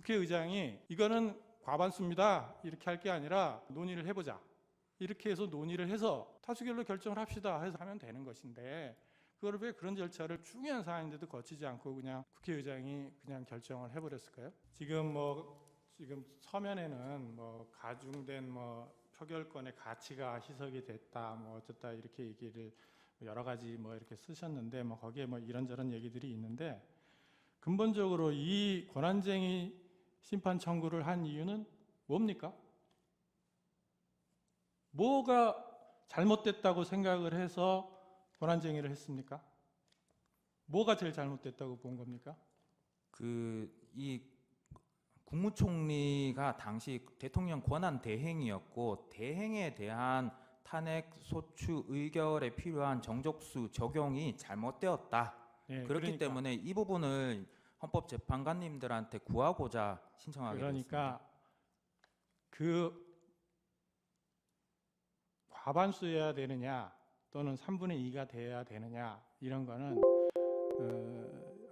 국회의장이 이거는 과반수입니다 이렇게 할 게 아니라 논의를 해보자, 이렇게 해서 논의를 해서 다수결로 결정을 합시다 해서 하면 되는 것인데, 그걸 왜 그런 절차를 중요한 사안인데도 거치지 않고 그냥 국회의장이 그냥 결정을 해버렸을까요? 지금 서면에는 가중된 표결권의 가치가 희석이 됐다 어쨌다 이렇게 얘기를 여러 가지 이렇게 쓰셨는데 거기에 이런저런 얘기들이 있는데, 근본적으로 이 권한쟁의 심판 청구를 한 이유는 뭡니까? 뭐가 잘못됐다고 생각을 해서 권한쟁의를 했습니까? 뭐가 제일 잘못됐다고 본 겁니까? 이 국무총리가 당시 대통령 권한 대행이었고, 대행에 대한 탄핵 소추 의결에 필요한 정족수 적용이 잘못되었다. 네, 그렇기 때문에 이 부분을 헌법재판관님들한테 구하고자 신청하게 됐습니다. 그러니까 그 과반수여야 되느냐 또는 3분의 2가 돼야 되느냐 이런 거는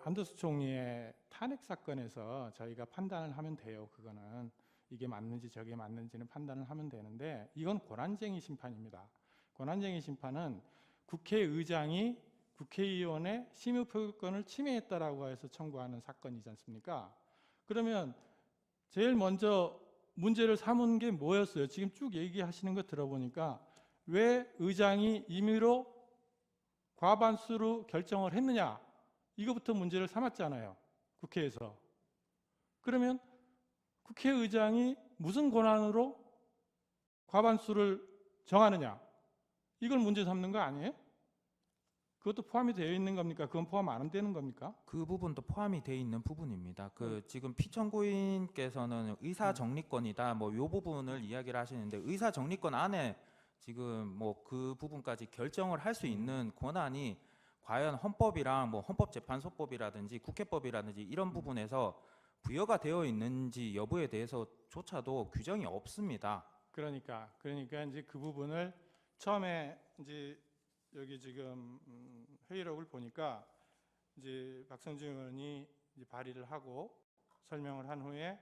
한덕수 총리의 탄핵 사건에서 저희가 판단을 하면 돼요. 그거는 이게 맞는지 저게 맞는지는 판단을 하면 되는데, 이건 권한쟁의 심판입니다. 권한쟁의 심판은 국회의장이 국회의원의 심의표결권을 침해했다라고 해서 청구하는 사건이지 않습니까? 그러면 제일 먼저 문제를 삼은 게 뭐였어요? 지금 쭉 얘기하시는 거 들어보니까 왜 의장이 임의로 과반수로 결정을 했느냐, 이거부터 문제를 삼았잖아요, 국회에서. 그러면 국회의장이 무슨 권한으로 과반수를 정하느냐, 이걸 문제 삼는 거 아니에요? 그것도 포함이 되어 있는 겁니까? 그건 포함 안 되는 겁니까? 그 부분도 포함이 되어 있는 부분입니다. 지금 피청구인께서는 의사 정리권이다 요 부분을 이야기를 하시는데, 의사 정리권 안에 지금 그 부분까지 결정을 할 수 있는 권한이 과연 헌법이랑 헌법재판소법이라든지 국회법이라든지 이런 부분에서 부여가 되어 있는지 여부에 대해서조차도 규정이 없습니다. 그러니까 이제 그 부분을 처음에 이제 여기 지금 회의록을 보니까 이제 박성준 의원이 이제 발의를 하고 설명을 한 후에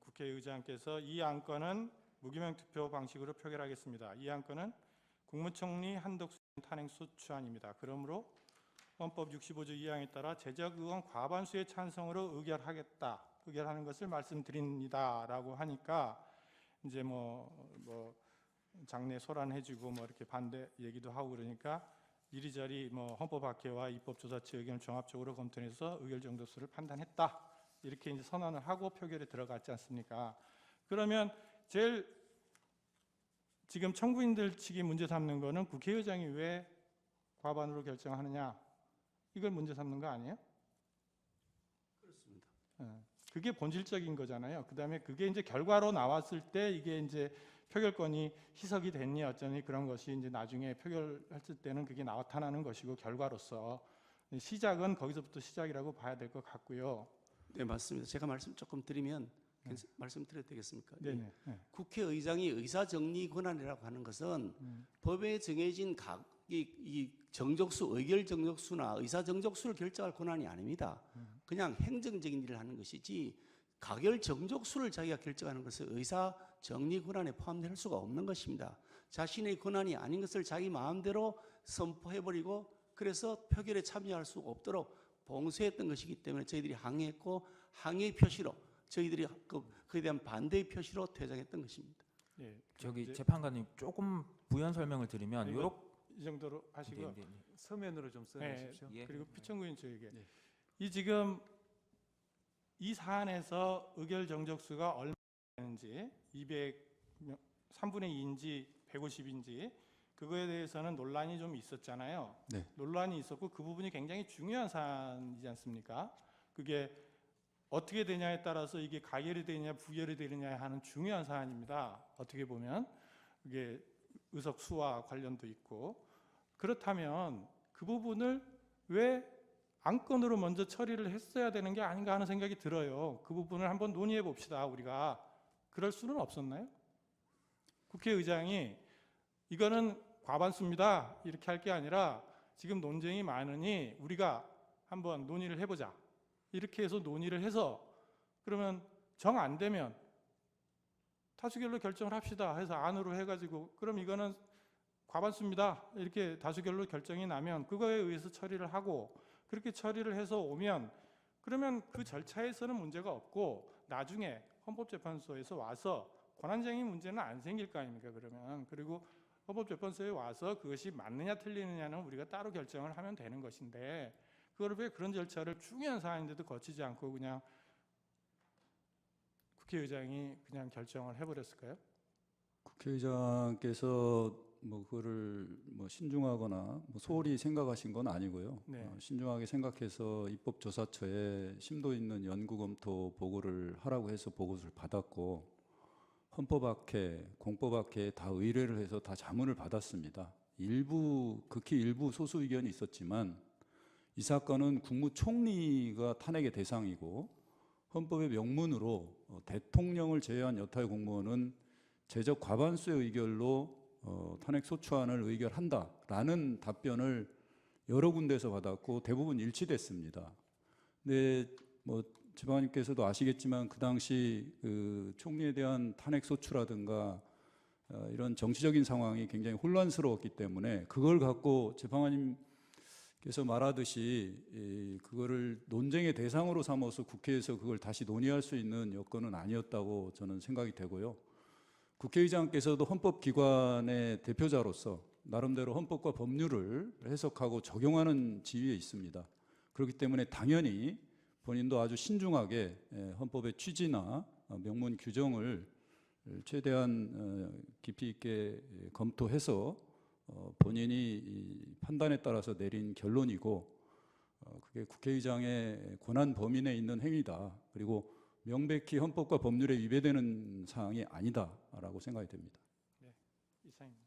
국회의장께서 이 안건은 무기명 투표 방식으로 표결하겠습니다. 이 안건은 국무총리 한덕수 탄핵 소추안입니다. 그러므로 헌법 65조 2항에 따라 제적 의원 과반수의 찬성으로 의결하는 것을 말씀드립니다라고 하니까 이제 장례 소란해주고 이렇게 반대 얘기도 하고 그러니까 이리저리 헌법학회와 입법조사처 의견을 종합적으로 검토해서 의결 정도수를 판단했다, 이렇게 이제 선언을 하고 표결에 들어갔지 않습니까? 그러면 제일 지금 청구인들 측이 문제 삼는 거는 국회의장이 왜 과반으로 결정하느냐, 이걸 문제 삼는 거 아니에요? 그렇습니다. 그게 본질적인 거잖아요. 그다음에 그게 이제 결과로 나왔을 때 이게 이제 표결권이 희석이 됐니 어쩌니 그런 것이 이제 나중에 표결했을 때는 그게 나타나는 것이고, 결과로서 시작은 거기서부터 시작이라고 봐야 될 것 같고요. 네, 맞습니다. 제가 말씀 조금 드리면 말씀드려도 되겠습니까? 네네. 국회의장이 의사정리 권한이라고 하는 것은 법에 정해진 이 정족수, 의결 정족수나 의사 정족수를 결정할 권한이 아닙니다. 그냥 행정적인 일을 하는 것이지 가결 정족수를 자기가 결정하는 것은 의사 정리 권한에 포함될 수가 없는 것입니다. 자신의 권한이 아닌 것을 자기 마음대로 선포해버리고 그래서 표결에 참여할 수 없도록 봉쇄했던 것이기 때문에 저희들이 항의했고, 항의 표시로 저희들이 그에 대한 반대의 표시로 퇴장했던 것입니다. 네, 재판관님 조금 부연 설명을 드리면 이 정도로 하시고 서면으로 좀 써주십시오. 네, 그리고 피청구인 측에게 이 지금 이 사안에서 의결 정족수가 얼마 되는지 3분의 2인지 150인지 그거에 대해서는 논란이 좀 있었잖아요. 네. 논란이 있었고 그 부분이 굉장히 중요한 사안이지 않습니까? 그게 어떻게 되냐에 따라서 이게 가결이 되느냐 부결이 되느냐 하는 중요한 사안입니다. 어떻게 보면 그게 의석 수와 관련도 있고, 그렇다면 그 부분을 왜 안건으로 먼저 처리를 했어야 되는 게 아닌가 하는 생각이 들어요. 그 부분을 한번 논의해 봅시다. 우리가 그럴 수는 없었나요? 국회의장이 이거는 과반수입니다 이렇게 할 게 아니라 지금 논쟁이 많으니 우리가 한번 논의를 해보자, 이렇게 해서 논의를 해서 그러면 정 안 되면 다수결로 결정을 합시다 해서 안으로 해가지고 그럼 이거는 과반수입니다 이렇게 다수결로 결정이 나면 그거에 의해서 처리를 하고 그렇게 처리를 해서 오면 그러면 그 절차에서는 문제가 없고 나중에 헌법재판소에서 와서 권한쟁의 문제는 안 생길 거 아닙니까 그러면. 그리고 헌법재판소에 와서 그것이 맞느냐 틀리느냐는 우리가 따로 결정을 하면 되는 것인데 그걸 왜 그런 절차를 중요한 사안인데도 거치지 않고 그냥 국회의장이 그냥 결정을 해버렸을까요? 국회의장께서 뭐 그거를 뭐 신중하거나 뭐 소홀히 생각하신 건 아니고요. 네. 신중하게 생각해서 입법조사처에 심도 있는 연구 검토 보고를 하라고 해서 보고서를 받았고 헌법학회, 공법학회에 다 의뢰를 해서 다 자문을 받았습니다. 극히 일부 소수 의견이 있었지만 이 사건은 국무총리가 탄핵의 대상이고 헌법의 명문으로 대통령을 제외한 여타의 공무원은 제적 과반수의 의결로 탄핵 소추안을 의결한다라는 답변을 여러 군데에서 받았고 대부분 일치됐습니다. 근데 뭐 지방님께서도 아시겠지만 그 당시 그 총리에 대한 탄핵 소추라든가 이런 정치적인 상황이 굉장히 혼란스러웠기 때문에 그걸 갖고 재판관님께서 말하듯이 그거를 논쟁의 대상으로 삼아서 국회에서 그걸 다시 논의할 수 있는 여건은 아니었다고 저는 생각이 되고요. 국회의장께서도 헌법기관의 대표자로서 나름대로 헌법과 법률을 해석하고 적용하는 지위에 있습니다. 그렇기 때문에 당연히 본인도 아주 신중하게 헌법의 취지나 명문 규정을 최대한 깊이 있게 검토해서 본인이 판단에 따라서 내린 결론이고 그게 국회의장의 권한 범위 내에 있는 행위다. 그리고 명백히 헌법과 법률에 위배되는 사항이 아니다라고 생각이 됩니다. 네, 이상입니다.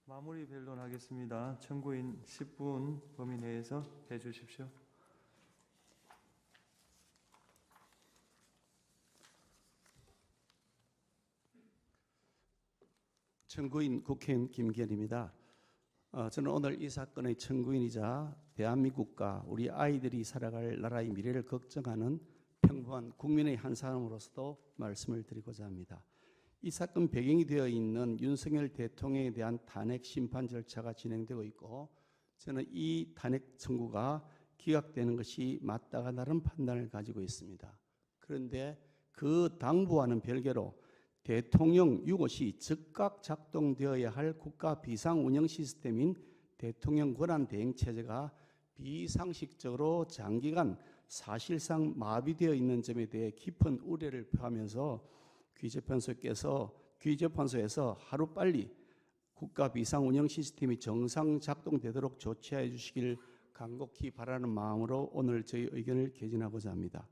마무리 변론하겠습니다. 청구인 10분 범위 내에서 해주십시오. 청구인 국회의원 김기현입니다. 저는 오늘 이 사건의 청구인이자 대한민국과 우리 아이들이 살아갈 나라의 미래를 걱정하는 평범한 국민의 한 사람으로서도 말씀을 드리고자 합니다. 이 사건 배경이 되어 있는 윤석열 대통령에 대한 탄핵 심판 절차가 진행되고 있고 저는 이 탄핵 청구가 기각되는 것이 맞다가 나름 판단을 가지고 있습니다. 그런데 그 당부와는 별개로 대통령 유고시 즉각 작동되어야 할 국가 비상운영 시스템인 대통령 권한대행체제가 비상식적으로 장기간 사실상 마비되어 있는 점에 대해 깊은 우려를 표하면서 귀재판소에서 하루빨리 국가 비상운영 시스템이 정상 작동되도록 조치해 주시길 간곡히 바라는 마음으로 오늘 저희 의견을 개진하고자 합니다.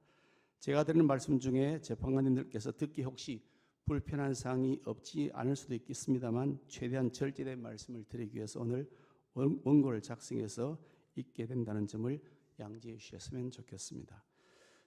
제가 드리는 말씀 중에 재판관님들께서 듣기 혹시 불편한 사항이 없지 않을 수도 있겠습니다만 최대한 절제된 말씀을 드리기 위해서 오늘 원고를 작성해서 읽게 된다는 점을 양지해 주셨으면 좋겠습니다.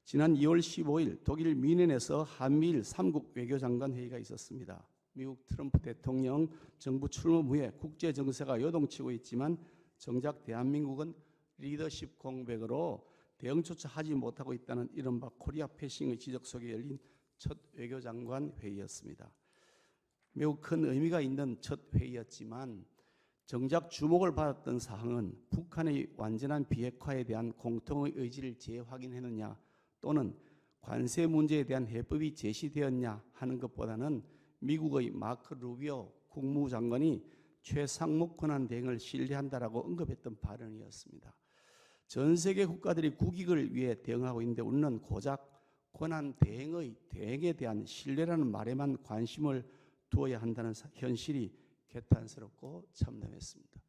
지난 2월 15일 독일 뮌헨에서 한미일 3국 외교장관 회의가 있었습니다. 미국 트럼프 대통령 정부 출범 후에 국제 정세가 요동치고 있지만 정작 대한민국은 리더십 공백으로 대응조차 하지 못하고 있다는 이른바 코리아 패싱의 지적 속에 열린 첫 외교장관 회의였습니다. 매우 큰 의미가 있는 첫 회의였지만 정작 주목을 받았던 사항은 북한의 완전한 비핵화에 대한 공통의 의지를 재확인했느냐 또는 관세 문제에 대한 해법이 제시되었냐 하는 것보다는 미국의 마크 루비오 국무장관이 최상목 권한 대행을 신뢰한다라고 언급했던 발언이었습니다. 전 세계 국가들이 국익을 위해 대응하고 있는데 우리는 고작 권한 대행에 대한 신뢰라는 말에만 관심을 두어야 한다는 현실이 개탄스럽고 참담했습니다.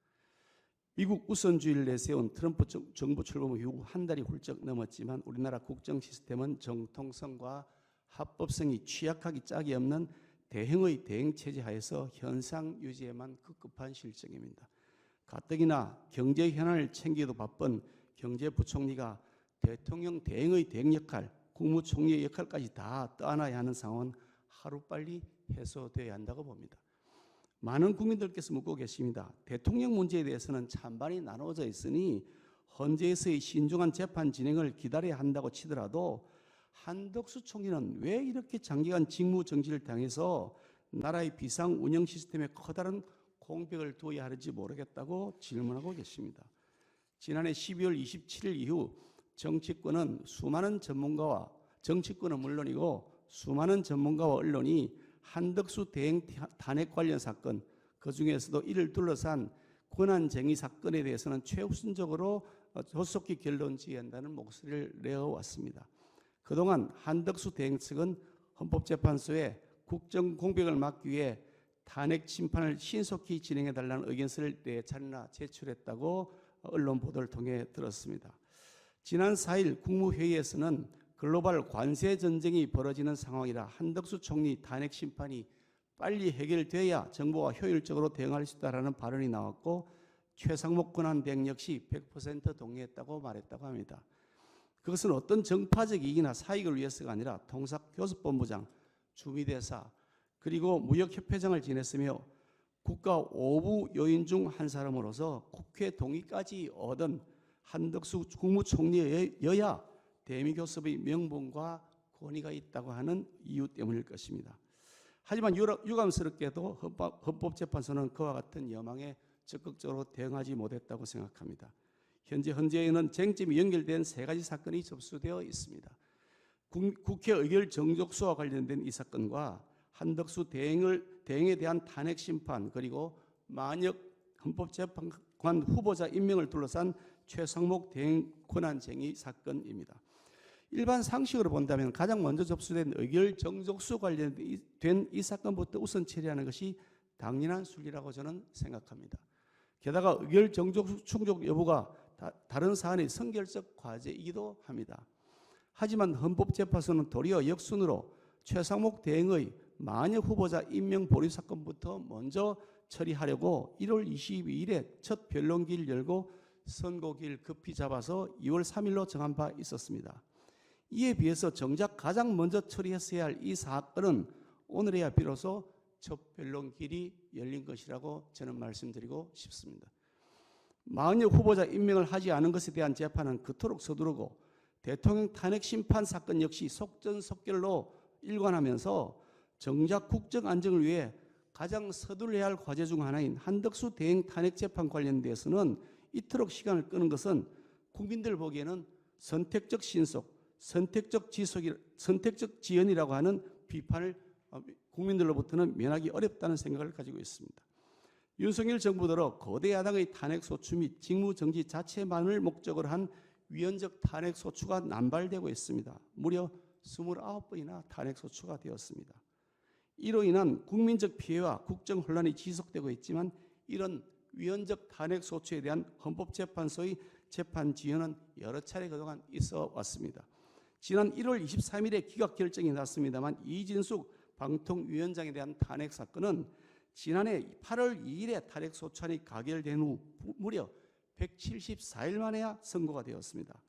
미국 우선주의를 내세운 트럼프 정부 출범 이후 한 달이 훌쩍 넘었지만 우리나라 국정 시스템은 정통성과 합법성이 취약하기 짝이 없는 대형의 대행체제 하에서 현상 유지에만 급급한 실정입니다. 가뜩이나 경제 현안을 챙기기도 바쁜 경제부총리가 대통령 대행의 대행 역할, 국무총리의 역할까지 다 떠안아야 하는 상황은 하루빨리 해소되어야 한다고 봅니다. 많은 국민들께서 묻고 계십니다. 대통령 문제에 대해서는 찬반이 나누어져 있으니 헌재에서의 신중한 재판 진행을 기다려야 한다고 치더라도 한덕수 총리는 왜 이렇게 장기간 직무 정지를 당해서 나라의 비상 운영 시스템에 커다란 공백을 두어야 하는지 모르겠다고 질문하고 계십니다. 지난해 12월 27일 이후 정치권은 물론이고 수많은 전문가와 언론이 한덕수 대행 탄핵 관련 사건, 그중에서도 이를 둘러싼 권한쟁의 사건에 대해서는 최우선적으로 조속히 결론 지어야 한다는 목소리를 내어왔습니다. 그동안 한덕수 대행 측은 헌법재판소에 국정 공백을 막기 위해 탄핵 심판을 신속히 진행해달라는 의견서를 4차례나 제출했다고 언론 보도를 통해 들었습니다. 지난 4일 국무회의에서는 글로벌 관세 전쟁이 벌어지는 상황이라 한덕수 총리 탄핵 심판이 빨리 해결돼야 정부가 효율적으로 대응할 수 있다라는 발언이 나왔고 최상목 권한대행 역시 100% 동의했다고 말했다고 합니다. 그것은 어떤 정파적 이익이나 사익을 위해서가 아니라 통상교섭본부장, 주미대사 그리고 무역협회장을 지냈으며 국가 5부 요인 중 한 사람으로서 국회 동의까지 얻은 한덕수 국무총리여야 대미교섭의 명분과 권위가 있다고 하는 이유 때문일 것입니다. 하지만 유감스럽게도 헌법재판소는 그와 같은 여망에 적극적으로 대응하지 못했다고 생각합니다. 현재 헌재에는 쟁점이 연결된 3가지 사건이 접수되어 있습니다. 국회 의결 정족수와 관련된 이 사건과 한덕수 대행에 대한 탄핵 심판 그리고 만역 헌법재판관 후보자 임명을 둘러싼 최상목 대행 권한쟁의 사건입니다. 일반 상식으로 본다면 가장 먼저 접수된 의결 정족수 관련된 이 사건부터 우선 처리하는 것이 당연한 순리라고 저는 생각합니다. 게다가 의결 정족수 충족 여부가 다른 사안의 선결적 과제이기도 합니다. 하지만 헌법재판소는 도리어 역순으로 최상목 대행의 만역 후보자 임명 보류 사건부터 먼저 처리하려고 1월 22일에 첫 변론기를 열고 선고기를 급히 잡아서 2월 3일로 정한 바 있었습니다. 이에 비해서 정작 가장 먼저 처리했어야 할 이 사건은 오늘에야 비로소 첫 변론길이 열린 것이라고 저는 말씀드리고 싶습니다. 만약 후보자 임명을 하지 않은 것에 대한 재판은 그토록 서두르고 대통령 탄핵 심판 사건 역시 속전속결로 일관하면서 정작 국정 안정을 위해 가장 서둘러야 할 과제 중 하나인 한덕수 대행 탄핵 재판 관련돼서는 이토록 시간을 끄는 것은 국민들 보기에는 선택적 신속, 선택적 지연이라고 하는 비판을 국민들로부터는 면하기 어렵다는 생각을 가지고 있습니다. 윤석열 정부 들어 거대 야당의 탄핵 소추 및 직무 정지 자체만을 목적으로 한 위헌적 탄핵 소추가 남발되고 있습니다. 무려 29번이나 탄핵 소추가 되었습니다. 이로 인한 국민적 피해와 국정 혼란이 지속되고 있지만 이런 위헌적 탄핵 소추에 대한 헌법재판소의 재판 지연은 여러 차례 그동안 있어 왔습니다. 지난 1월 23일에 기각 결정이 났습니다만 이진숙 방통위원장에 대한 탄핵 사건은 지난해 8월 2일에 탄핵 소추안이 가결된 후 무려 174일 만에야 선고가 되었습니다.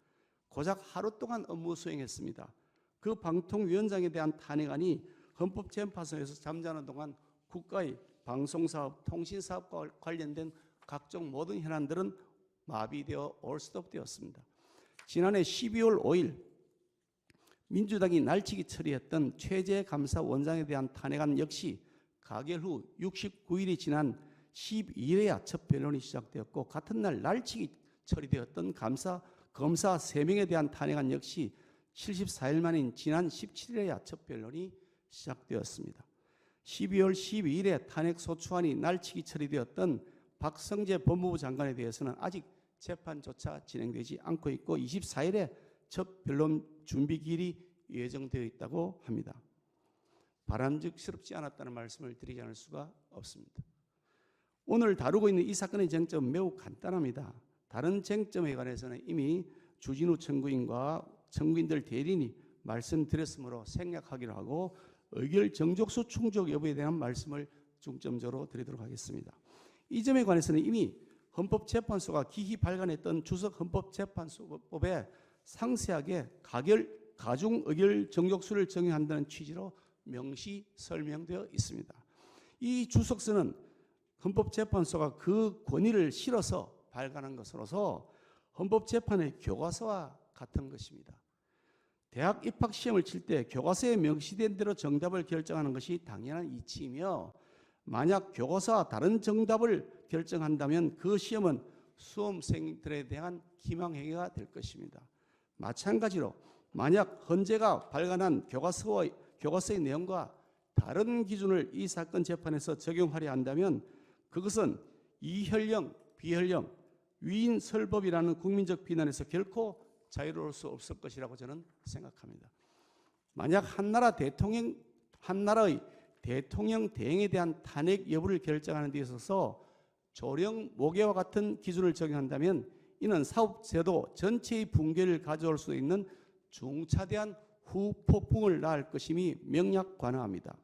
고작 하루 동안 업무 수행했습니다. 그 방통위원장에 대한 탄핵안이 헌법재판소에서 잠자는 동안 국가의 방송사업, 통신사업과 관련된 각종 모든 현안들은 마비되어 올스톱되었습니다. 지난해 12월 5일 민주당이 날치기 처리했던 최재감사원장에 대한 탄핵안 역시 가결 후 69일이 지난 12일에야 첫 변론이 시작되었고 같은 날 날치기 처리되었던 검사 3명에 대한 탄핵안 역시 74일 만인 지난 17일에야 첫 변론이 시작되었습니다. 12월 12일에 탄핵 소추안이 날치기 처리되었던 박성재 법무부 장관에 대해서는 아직 재판조차 진행되지 않고 있고 24일에 첫 변론 준비기일이 예정되어 있다고 합니다. 바람직스럽지 않았다는 말씀을 드리지 않을 수가 없습니다. 오늘 다루고 있는 이 사건의 쟁점은 매우 간단합니다. 다른 쟁점에 관해서는 이미 주진우 청구인과 청구인들 대리인이 말씀드렸으므로 생략하기로 하고 의결 정족수 충족 여부에 대한 말씀을 중점적으로 드리도록 하겠습니다. 이 점에 관해서는 이미 헌법재판소가 기히 발간했던 주석 헌법재판소법에 상세하게 가중 의결 정족수를 정의한다는 취지로 명시 설명되어 있습니다. 이 주석서는 헌법재판소가 그 권위를 실어서 발간한 것으로서 헌법재판의 교과서와 같은 것입니다. 대학 입학 시험을 칠 때 교과서에 명시된 대로 정답을 결정하는 것이 당연한 이치이며, 만약 교과서와 다른 정답을 결정한다면 그 시험은 수험생들에 대한 기망행위가 될 것입니다. 마찬가지로 만약 헌재가 발간한 교과서의 내용과 다른 기준을 이 사건 재판에서 적용하려 한다면 그것은 이현령, 비현령, 위인설법이라는 국민적 비난에서 결코 자유로울 수 없을 것이라고 저는 생각합니다. 만약 한나라의 대통령 대행에 대한 탄핵 여부를 결정하는 데 있어서 조령, 모계와 같은 기준을 적용한다면 이는 사법제도 전체의 붕괴를 가져올 수 있는 중차대한 후폭풍을 낳을 것임이 명약관화합니다.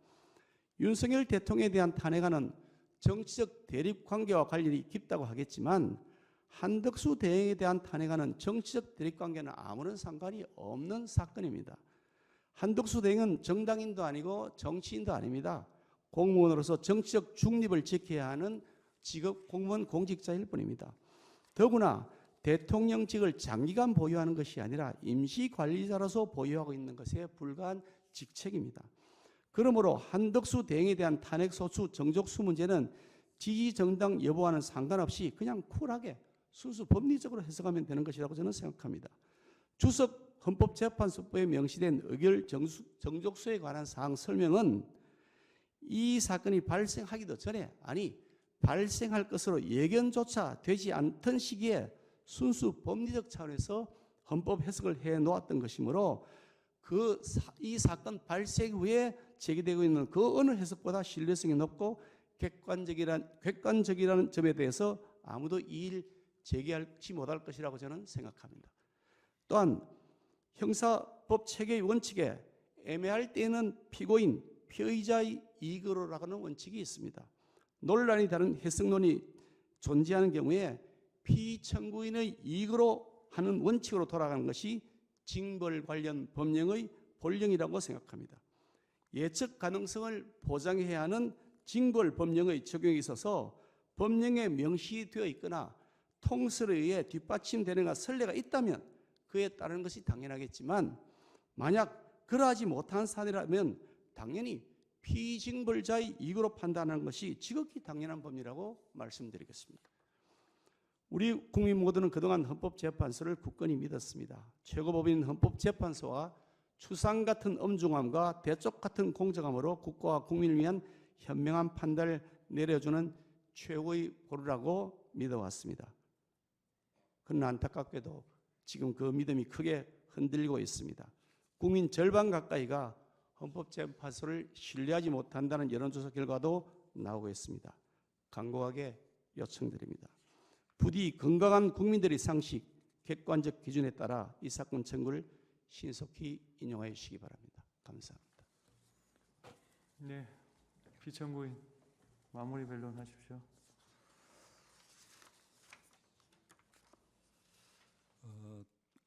윤석열 대통령에 대한 탄핵안은 정치적 대립관계와 관련이 깊다고 하겠지만 한덕수 대행에 대한 탄핵안은 정치적 대립관계는 아무런 상관이 없는 사건입니다. 한덕수 대행은 정당인도 아니고 정치인도 아닙니다. 공무원으로서 정치적 중립을 지켜야 하는 직업 공무원 공직자일 뿐입니다. 더구나 대통령직을 장기간 보유하는 것이 아니라 임시관리자로서 보유하고 있는 것에 불과한 직책입니다. 그러므로 한덕수 대행에 대한 탄핵소추 정족수 문제는 지지정당 여부와는 상관없이 그냥 쿨하게 순수 법리적으로 해석하면 되는 것이라고 저는 생각합니다. 주석 헌법재판소법에 명시된 의결 정족수에 관한 사항 설명은 이 사건이 발생하기도 전에, 아니 발생할 것으로 예견조차 되지 않던 시기에 순수 법리적 차원에서 헌법 해석을 해놓았던 것이므로 이 사건 발생 후에 제기되고 있는 그 어느 해석보다 신뢰성이 높고 객관적이라는 점에 대해서 아무도 이의를 제기하지 못할 것이라고 저는 생각합니다. 또한 형사법 체계의 원칙에 애매할 때에는 피고인, 피의자의 이익으로라는 원칙이 있습니다. 논란이 다른 해석론이 존재하는 경우에 피청구인의 이익으로 하는 원칙으로 돌아가는 것이 징벌 관련 법령의 본령이라고 생각합니다. 예측 가능성을 보장해야 하는 징벌 법령의 적용에 있어서 법령에 명시되어 있거나 통설에 의해 뒷받침되는 선례가 있다면 그에 따르는 것이 당연하겠지만, 만약 그러하지 못한 사례라면 당연히 피징벌자의 이익으로 판단하는 것이 지극히 당연한 법리라고 말씀드리겠습니다. 우리 국민 모두는 그동안 헌법재판소를 굳건히 믿었습니다. 최고법인 헌법재판소와 추상 같은 엄중함과 대쪽 같은 공정함으로 국가와 국민을 위한 현명한 판단을 내려주는 최고의 보루라고 믿어왔습니다. 그러나 안타깝게도 지금 그 믿음이 크게 흔들리고 있습니다. 국민 절반 가까이가 헌법재판소를 신뢰하지 못한다는 여론조사 결과도 나오고 있습니다. 간곡하게 요청드립니다. 부디 건강한 국민들의 상식, 객관적 기준에 따라 이 사건 청구를 신속히 인용하여 주시기 바랍니다. 감사합니다. 네, 피청구인 마무리 변론하십시오.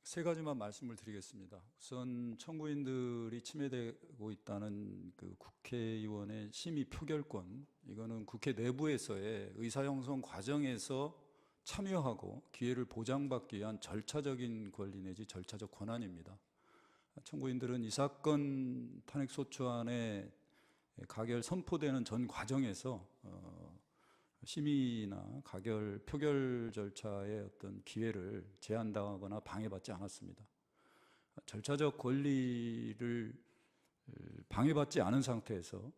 세 가지만 말씀을 드리겠습니다. 우선 청구인들이 침해되고 있다는 그 국회의원의 심의 표결권, 이거는 국회 내부에서의 의사형성 과정에서 참여하고 기회를 보장받기 위한 절차적인 권리 내지 절차적 권한입니다. 청구인들은 이 사건 탄핵소추안에 가결 선포되는 전 과정에서 심의나 가결 표결 절차의 어떤 기회를 제한당하거나 방해받지 않았습니다. 절차적 권리를 방해받지 않은 상태에서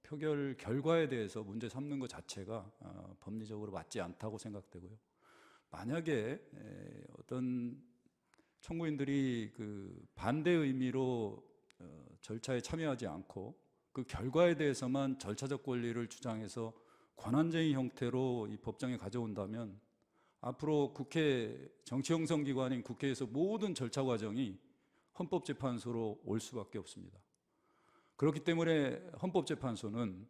표결 결과에 대해서 문제 삼는 것 자체가 법리적으로 맞지 않다고 생각되고요. 만약에 어떤 청구인들이 그 반대 의미로 절차에 참여하지 않고 그 결과에 대해서만 절차적 권리를 주장해서 권한쟁의 형태로 이 법정에 가져온다면 앞으로 국회 정치형성기관인 국회에서 모든 절차 과정이 헌법재판소로 올 수밖에 없습니다. 그렇기 때문에 헌법재판소는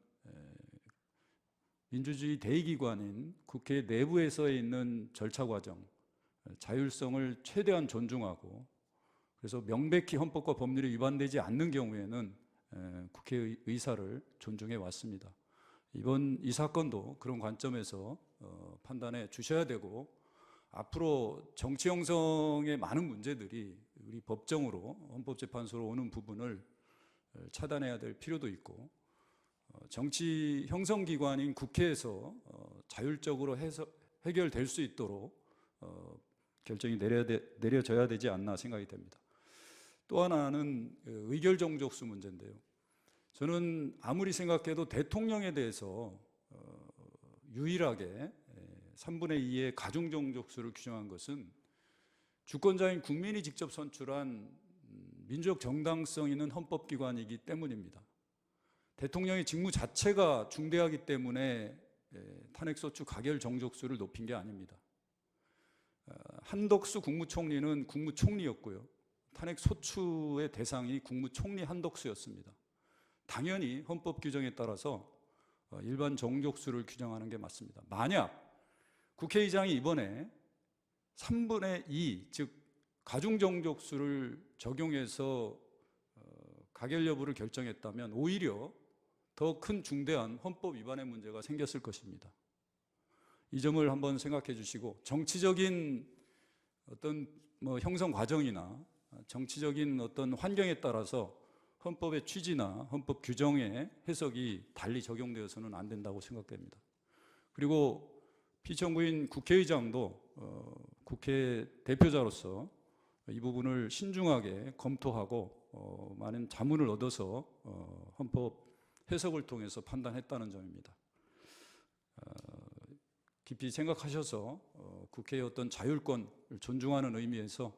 민주주의 대의기관인 국회 내부에서 있는 절차 과정, 자율성을 최대한 존중하고, 그래서 명백히 헌법과 법률이 위반되지 않는 경우에는 국회의 의사를 존중해 왔습니다. 이번 이 사건도 그런 관점에서 판단해 주셔야 되고, 앞으로 정치 형성의 많은 문제들이 우리 법정으로 헌법재판소로 오는 부분을 차단해야 될 필요도 있고 정치 형성 기관인 국회에서 자율적으로 해결될 수 있도록 결정이 내려져야 되지 않나 생각이 됩니다. 또 하나는 의결 정족수 문제인데요. 저는 아무리 생각해도 대통령에 대해서 유일하게 3분의 2의 가중 정족수를 규정한 것은 주권자인 국민이 직접 선출한 민주적 정당성 있는 헌법기관이기 때문입니다. 대통령의 직무 자체가 중대하기 때문에 탄핵소추 가결 정족수를 높인 게 아닙니다. 한덕수 국무총리는 국무총리였고요. 탄핵소추의 대상이 국무총리 한덕수였습니다. 당연히 헌법 규정에 따라서 일반 정족수를 규정하는 게 맞습니다. 만약 국회의장이 이번에 3분의 2, 즉 가중 정족수를 적용해서 가결 여부를 결정했다면 오히려 더 큰 중대한 헌법 위반의 문제가 생겼을 것입니다. 이 점을 한번 생각해 주시고 정치적인 어떤 형성 과정이나 정치적인 어떤 환경에 따라서 헌법의 취지나 헌법 규정의 해석이 달리 적용되어서는 안 된다고 생각됩니다. 그리고 피청구인 국회의장도 국회 대표자로서 이 부분을 신중하게 검토하고 많은 자문을 얻어서 헌법 해석을 통해서 판단했다는 점입니다. 깊이 생각하셔서 국회의 어떤 자율권을 존중하는 의미에서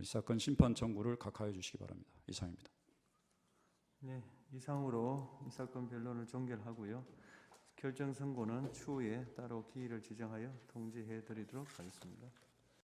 이 사건 심판 청구를 각하해 주시기 바랍니다. 이상입니다. 네, 이상으로 이 사건 변론을 종결하고요. 결정 선고는 추후에 따로 기일을 지정하여 통지해 드리도록 하겠습니다.